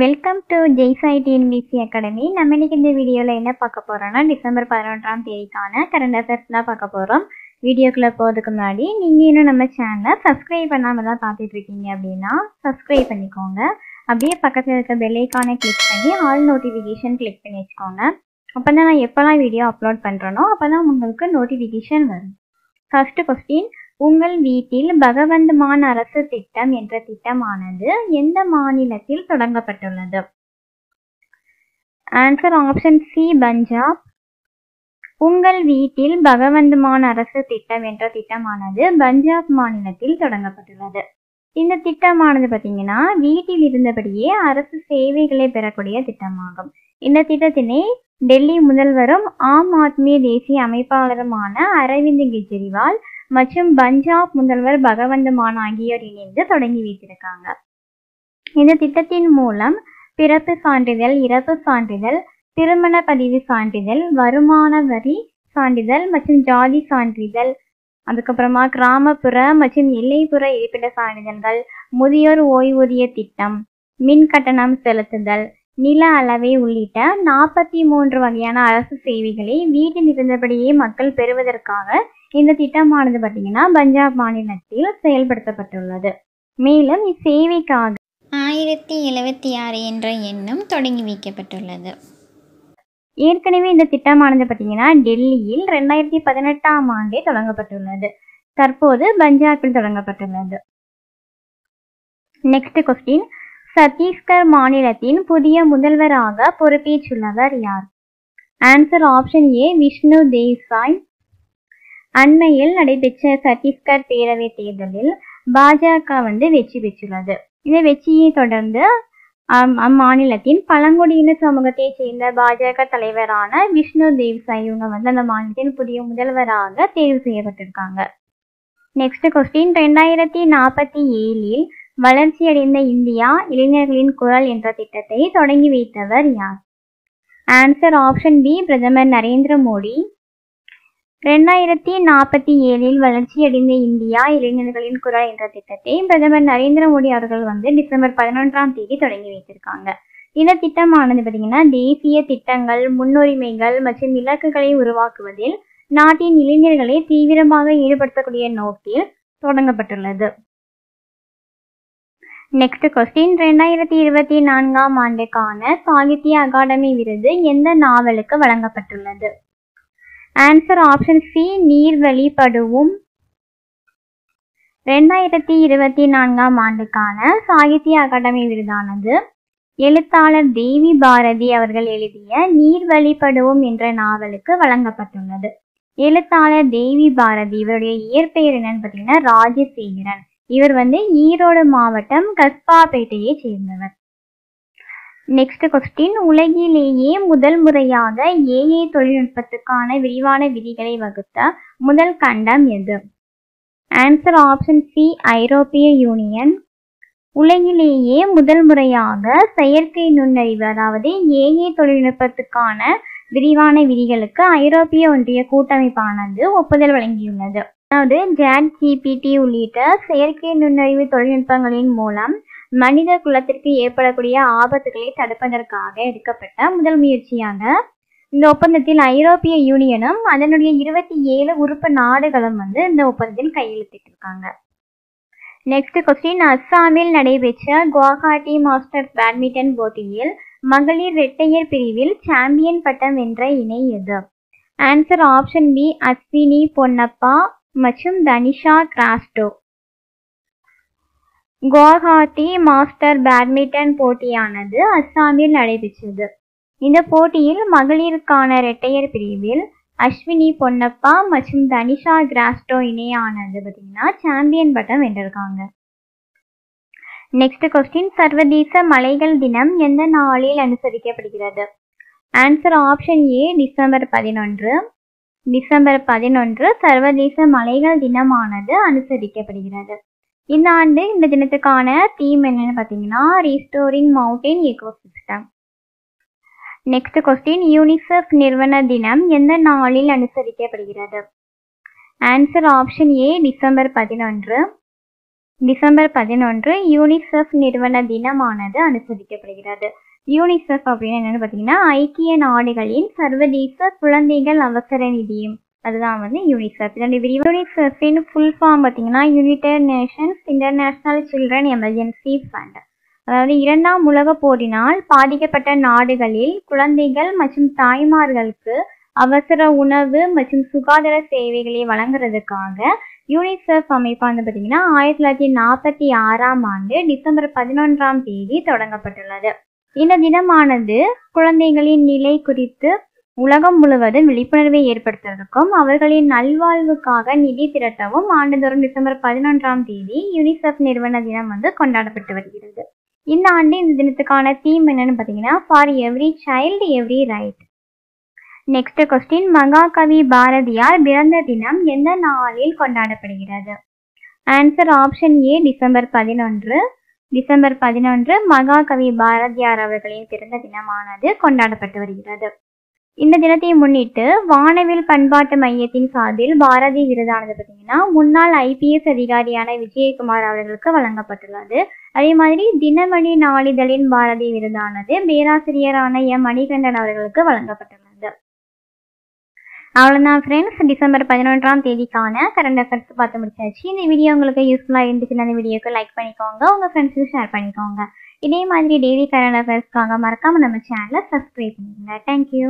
Welcome to Jaisai TNPSC academy. நம்ம இன்னைக்கு இந்த வீடியோவில் என்ன பார்க்க போகிறோம்னா டிசம்பர் 11ஆம் தேதிக்கான கரண்ட் அஃபேர்ஸ் தான் பார்க்க போகிறோம். வீடியோக்குள்ளே போகிறதுக்கு முன்னாடி நீங்கள் இன்னும் நம்ம சேனலை சப்ஸ்கிரைப் பண்ணாமல் தான் பார்த்துட்டு இருக்கீங்க அப்படின்னா சப்ஸ்கிரைப் பண்ணிக்கோங்க. அப்படியே பக்கத்தில் இருக்க பெல் ஐக்கானை கிளிக் பண்ணி ஆல் நோட்டிஃபிகேஷன் கிளிக் பண்ணி வச்சுக்கோங்க. அப்போ தான் நான் எப்போல்லாம் வீடியோ அப்லோட் பண்ணுறேனோ அப்போ தான் உங்களுக்கு நோட்டிஃபிகேஷன் வரும். ஃபர்ஸ்ட் கொஸ்டின், உங்கள் வீட்டில் பகவந்த் மான் அரசு திட்டம் என்ற திட்டமானது எந்த மாநிலத்தில் தொடங்கப்பட்டுள்ளது? Answer option C, Punjab. உங்கள் வீட்டில் பகவந்த் மான் அரசு திட்டம் என்ற திட்டமானது பஞ்சாப் மாநிலத்தில் தொடங்கப்பட்டுள்ளது. இந்த திட்டமானது பார்த்தீங்கன்னா வீட்டில் இருந்தபடியே அரசு சேவைகளை பெறக்கூடிய திட்டமாகும். இந்த திட்டத்தினை டெல்லி முதல்வரும் ஆம் ஆத்மி தேசிய அமைப்பாளருமான அரவிந்த் கெஜ்ரிவால் மற்றும் பஞ்சாப் முதல்வர் பகவந்த் மான் ஆகியோர் இணைந்து தொடங்கி வைத்திருக்காங்க. இந்த திட்டத்தின் மூலம் பிறப்பு சான்றிதழ், இறப்பு சான்றிதழ், திருமண பதிவு சான்றிதழ், வருமான வரி சான்றிதழ் மற்றும் ஜாதி சான்றிதழ், அதுக்கப்புறமா கிராமப்புற மற்றும் எல்லைப்புற இருப்பிட சான்றிதழ்கள், முதியோர் ஓய்வூதிய திட்டம், மின் கட்டணம் செலுத்துதல், நில அளவை உள்ளிட்ட 43 வகையான அரசு சேவைகளை வீட்டில் இருந்தபடியே மக்கள் பெறுவதற்காக இந்த திட்டமானது பார்த்தீங்கன்னா பஞ்சாப் மாநிலத்தில் செயல்படுத்தப்பட்டுள்ளது. மேலும் இச்சேவைக்காக 1076 என்ற எண்ணும் தொடங்கி வைக்கப்பட்டுள்ளது. ஏற்கனவே இந்த திட்டமானது பார்த்தீங்கன்னா டெல்லியில் 2018ஆம் ஆண்டே தொடங்கப்பட்டுள்ளது. தற்போது பஞ்சாபில் தொடங்கப்பட்டுள்ளது. நெக்ஸ்ட் கொஸ்டின், சத்தீஸ்கர் மாநிலத்தின் புதிய முதல்வராக பொறுப்பேற்றுள்ளவர் யார்? Answer option A, Vishnu Devsai. அண்மையில் நடைபெற்ற சத்தீஸ்கர் பேரவை தேர்தலில் பாஜக வெற்றி பெற்றுள்ளது. இந்த வெற்றியை தொடர்ந்து அம்மாநிலத்தின் பழங்குடியின சமூகத்தை சேர்ந்த பாஜக தலைவரான விஷ்ணு தேவ்சாய் இவங்க அந்த மாநிலத்தின் புதிய முதல்வராக தேர்வு செய்யப்பட்டிருக்காங்க. நெக்ஸ்ட் கொஸ்டின், 2047இல் வளர்ச்சியடைந்த இந்தியா இளைஞர்களின் குரல் என்ற திட்டத்தை தொடங்கி வைத்தவர் யார்? ஆன்சர் ஆப்ஷன் பி, பிரதமர் நரேந்திர மோடி. 2047இல் வளர்ச்சியடைந்த இந்தியா இளைஞர்களின் குரல் என்ற திட்டத்தை பிரதமர் நரேந்திர மோடி அவர்கள் டிசம்பர் 11ஆம் தேதி தொடங்கி வைத்திருக்காங்க. இந்த திட்டமானது பார்த்தீங்கன்னா தேசிய திட்டங்கள், முன்னுரிமைகள் மற்றும் இலக்குகளை உருவாக்குவதில் நாட்டின் இளைஞர்களை தீவிரமாக ஈடுபடுத்தக்கூடிய நோக்கில் தொடங்கப்பட்டுள்ளது. நெக்ஸ்ட் கொஸ்டின், 2024ஆம் ஆண்டுக்கான சாகித்ய அகாடமி விருது எந்த நாவலுக்கு வழங்கப்பட்டுள்ளது? ஆன்சர் ஆப்ஷன் சி, நீர்வழி படுவும். 2024ஆம் ஆண்டுக்கான சாகித்ய அகாடமி விருதானது எழுத்தாளர் தேவி பாரதி அவர்கள் எழுதிய நீர்வழி படுவும் என்ற நாவலுக்கு வழங்கப்பட்டுள்ளது. எழுத்தாளர் தேவி பாரதி இவருடைய இயற்பெயர் என்னன்னு பார்த்தீங்கன்னா ராஜசேகரன். இவர் ஈரோடு மாவட்டம் கஸ்பாபேட்டையை சேர்ந்தவர். நெக்ஸ்ட் கொஸ்டின், உலகிலேயே முதல் முறையாக ஏஐ தொழில்நுட்பத்துக்கான விரிவான விதிகளை வகுத்த முதல் கண்டம் எது? ஆன்சர் ஆப்ஷன் சி, ஐரோப்பிய யூனியன். உலகிலேயே முதல் முறையாக செயற்கை நுண்ணறிவு அதாவது ஏஐ தொழில்நுட்பத்துக்கான விரிவான விதிகளுக்கு ஐரோப்பிய ஒன்றிய கூட்டமைப்பானது ஒப்புதல் வழங்கியுள்ளது. அதாவது ChatGPT உள்ளிட்ட செயற்கை நுண்ணறிவு தொழில்நுட்பங்களின் மூலம் மனித குலத்திற்கு ஏற்படக்கூடிய ஆபத்துகளை தடுப்பதற்காக எடுக்கப்பட்ட முதல் முயற்சியாக இந்த ஒப்பந்தத்தில் ஐரோப்பிய யூனியனும் அதனுடைய 27 உறுப்பு நாடுகளும் இந்த ஒப்பந்தத்தில் கையெழுத்திட்டிருக்காங்க. நெக்ஸ்ட் கொஸ்டின், அஸ்ஸாமில் நடைபெற்ற குவாஹாட்டி மாஸ்டர்ஸ் பேட்மிண்டன் போட்டியில் மகளிர் இரட்டையர் பிரிவில் சாம்பியன் பட்டம் வென்ற இணை எது? Answer option B, Ashwini Ponnappa மற்றும் தனிஷா கிராஸ்டோ. குவாஹாட்டி மாஸ்டர் பேட்மிண்டன் போட்டியானது அஸ்ஸாமில் நடைபெற்றது. இந்த போட்டியில் மகளிருக்கான இரட்டையர் பிரிவில் அஸ்வினி பொன்னப்பா மற்றும் தனிஷா கிராஸ்டோ இணையானது பார்த்தீங்கன்னா சாம்பியன் பட்டம் வென்றிருக்காங்க. நெக்ஸ்ட் கொஸ்டின், சர்வதேச மலைகள் தினம் எந்த நாளில் அனுசரிக்கப்படுகிறது? ஆன்சர் ஆப்ஷன் ஏ, டிசம்பர் 11. டிசம்பர் 11 சர்வதேச மலைகள் தினமானது அனுசரிக்கப்படுகிறது. இந்த ஆண்டு இந்த தினத்துக்கான தீம் என்னன்னு பார்த்தீங்கன்னா restoring mountain ecosystem. Next question, UNICEF நிறுவன தினம் எந்த நாளில் அனுசரிக்கப்படுகிறது? ஆன்சர் ஆப்ஷன் ஏ, டிசம்பர் 11. டிசம்பர் 11 யூனிசெஃப் நிறுவன தினமானது அனுசரிக்கப்படுகிறது. யூனிசெஃப் அப்படின்னு என்னன்னு பார்த்தீங்கன்னா ஐக்கிய நாடுகளின் சர்வதேச குழந்தைகள் அவசர நிதியம். அதுதான் யூனிசெஃப். யூனிசெஃபின் ஃபுல் ஃபார்ம் பார்த்தீங்கன்னா United Nations international children emergency fund. அதாவது 2ஆம் உலகப் போரினால் பாதிக்கப்பட்ட நாடுகளில் குழந்தைகள் மற்றும் தாய்மார்களுக்கு அவசர உணவு மற்றும் சுகாதார சேவைகளை வழங்குறதுக்காக யூனிசெஃப் அமைப்பானது பார்த்தீங்கன்னா 1946ஆம் ஆண்டு டிசம்பர் 11ஆம் தேதி தொடங்கப்பட்டுள்ளது. இந்த தினமானது குழந்தைகளின் நிலை குறித்து உலகம் முழுவதும் விழிப்புணர்வை ஏற்படுத்துவதற்கும் அவர்களின் நல்வாழ்வுக்காக நிதி திரட்டவும் ஆண்டுதோறும் டிசம்பர் 11ஆம் தேதி யூனிசெஃப் நிறுவன தினம் கொண்டாடப்பட்டு வருகிறது. இந்த ஆண்டு இந்த தினத்துக்கான தீம் என்னன்னு பார்த்தீங்கன்னா for every child every right. Next question, மகாகவி பாரதியார் பிறந்த தினம் எந்த நாளில் கொண்டாடப்படுகிறது? ஆன்சர் ஆப்ஷன் ஏ டிசம்பர் 11. டிசம்பர் 11 மகாகவி பாரதியார் அவர்களின் பிறந்த தினமானது கொண்டாடப்பட்டு வருகிறது. இந்த தினத்தை முன்னிட்டு வானவில் பண்பாட்டு மையத்தின் சார்பில் பாரதி விருதானது பார்த்தீங்கன்னா முன்னாள் IPS அதிகாரியான விஜயகுமார் அவர்களுக்கு வழங்கப்பட்டுள்ளது. அதே மாதிரி தினமணி நாளிதழின் பாரதி விருதானது பேராசிரியரான மணிகண்டன் அவர்களுக்கு வழங்கப்பட்டுள்ளது. அவ்வளோதான் ஃப்ரெண்ட்ஸ், டிசம்பர் 11ஆம் தேதிக்கான கரண்ட் அஃபேர்ஸ் பார்த்து முடிச்சாச்சு. இந்த வீடியோ உங்களுக்கு யூஸ்ஃபுல்லாக இருந்துச்சுன்னா அந்த வீடியோக்கு லைக் பண்ணிக்கோங்க, உங்கள் ஃப்ரெண்ட்ஸுக்கு ஷேர் பண்ணிக்கோங்க. இதே மாதிரி டெய்லி கரண்ட் அஃபேர்ஸ்க்காக மறக்காமல் நம்ம சேனலை சப்ஸ்கிரைப் பண்ணிடுங்க. தேங்க்யூ.